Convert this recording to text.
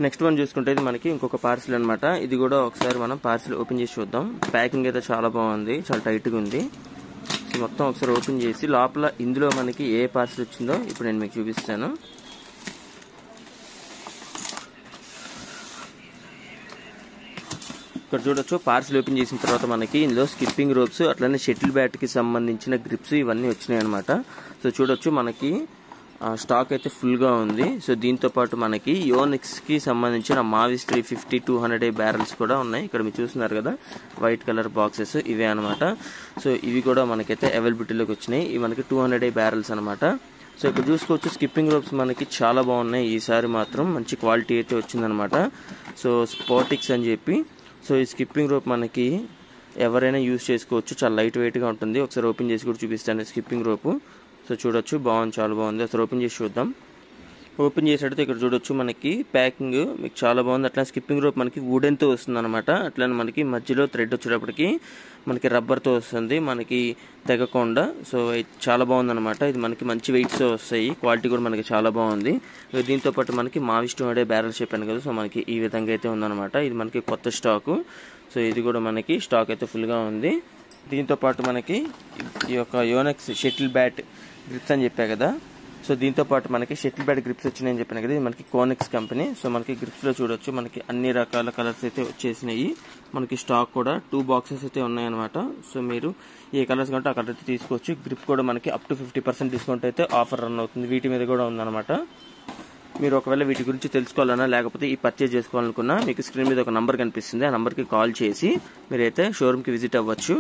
Next one చూసుకుంటే ఇది మనకి ఇంకొక పార్సిల్ అనమాట. ఇది కూడా ఒకసారి మనం పార్సిల్ ఓపెన్ చేసి చూద్దాం. ప్యాకింగ్ అయితే చాలా బాగుంది, చాలా టైట్గా ఉంది. సో మొత్తం ఒకసారి ఓపెన్ చేసి లోపల ఇందులో మనకి ఏ పార్సిల్ వచ్చిందో ఇప్పుడు నేను మీకు చూపిస్తాను. ఇక్కడ చూడొచ్చు, పార్సిల్ ఓపెన్ చేసిన తర్వాత మనకి ఇందులో స్కిప్పింగ్ రోప్స్ అట్లనే షటిల్ బ్యాట్ కి సంబంధించిన గ్రిప్స్ ఇవన్నీ వచ్చినాయి అనమాట. సో చూడొచ్చు మనకి స్టాక్ అయితే ఫుల్ గా ఉంది. సో దీంతో పాటు మనకి యోనిక్స్ కి సంబంధించిన మావిస్ 350 200 బ్యారెల్స్ కూడా ఉన్నాయి. ఇక్కడ మీరు చూస్తున్నారు కదా వైట్ కలర్ బాక్సెస్, ఇవే అనమాట. సో ఇవి కూడా మనకైతే అవైలబిలిటీలోకి వచ్చినాయి. ఇవి మనకి 200 బ్యారెల్స్ అనమాట. సో ఇక్కడ చూసుకోవచ్చు స్కిప్పింగ్ రోప్స్ మనకి చాలా బాగున్నాయి. ఈసారి మాత్రం మంచి క్వాలిటీ అయితే వచ్చిందనమాట. సో స్పోటిక్స్ అని చెప్పి. సో ఈ స్కిప్పింగ్ రోప్ మనకి ఎవరైనా యూజ్ చేసుకోవచ్చు, చాలా లైట్ వెయిట్గా ఉంటుంది. ఒకసారి ఓపెన్ చేసి కూడా చూపిస్తాను స్కిప్పింగ్ రోపు. సో చూడొచ్చు, బాగుంది, చాలా బాగుంది. అసలు ఓపెన్ చేసి చూద్దాం. ఓపెన్ చేసేటైతే ఇక్కడ చూడొచ్చు మనకి ప్యాకింగ్ మీకు చాలా బాగుంది. అట్లా స్కిప్పింగ్ రోప్ మనకి వుడెన్తో వస్తుంది అనమాట. అట్లనే మనకి మధ్యలో థ్రెడ్ వచ్చేటప్పటికి మనకి రబ్బర్తో వస్తుంది, మనకి తెగకుండా. సో చాలా బాగుంది అనమాట. ఇది మనకి మంచి వెయిట్స్ వస్తాయి, క్వాలిటీ కూడా మనకి చాలా బాగుంది. దీంతో పాటు మనకి మావిస్ 200 బ్యారెల్స్ చెప్పాను కదా, సో మనకి ఈ విధంగా అయితే ఉందన్నమాట. ఇది మనకి కొత్త స్టాకు. సో ఇది కూడా మనకి స్టాక్ అయితే ఫుల్గా ఉంది. దీంతో పాటు మనకి ఈ యొక్క యోనెక్స్ షటిల్ బ్యాట్ గ్రిప్స్ అని చెప్పా కదా, సో దీంతో పాటు మనకి షటిల్ బ్యాట్ గ్రిప్స్ వచ్చినాయని చెప్పాను కదా, ఇది మనకి కోనెక్స్ కంపెనీ. సో మనకి గ్రిప్స్ లో చూడొచ్చు మనకి అన్ని రకాల కలర్స్ అయితే వచ్చేసినాయి. మనకి స్టాక్ కూడా 2 బాక్సెస్ అయితే ఉన్నాయన్నమాట. సో మీరు ఏ కలర్స్ కంటే ఆ కలర్ అయితే తీసుకోవచ్చు. గ్రిప్ కూడా మనకి అప్ టు 50% డిస్కౌంట్ అయితే ఆఫర్ రన్ అవుతుంది. వీటి మీద కూడా ఉందన్నమాట. మీరు ఒకవేళ వీటి గురించి తెలుసుకోవాలన్నా లేకపోతే ఈ పర్చేజ్ చేసుకోవాలనుకున్నా మీకు స్క్రీన్ మీద ఒక నంబర్ కనిపిస్తుంది. ఆ నంబర్కి కాల్ చేసి మీరైతే షోరూమ్కి విజిట్ అవ్వచ్చు.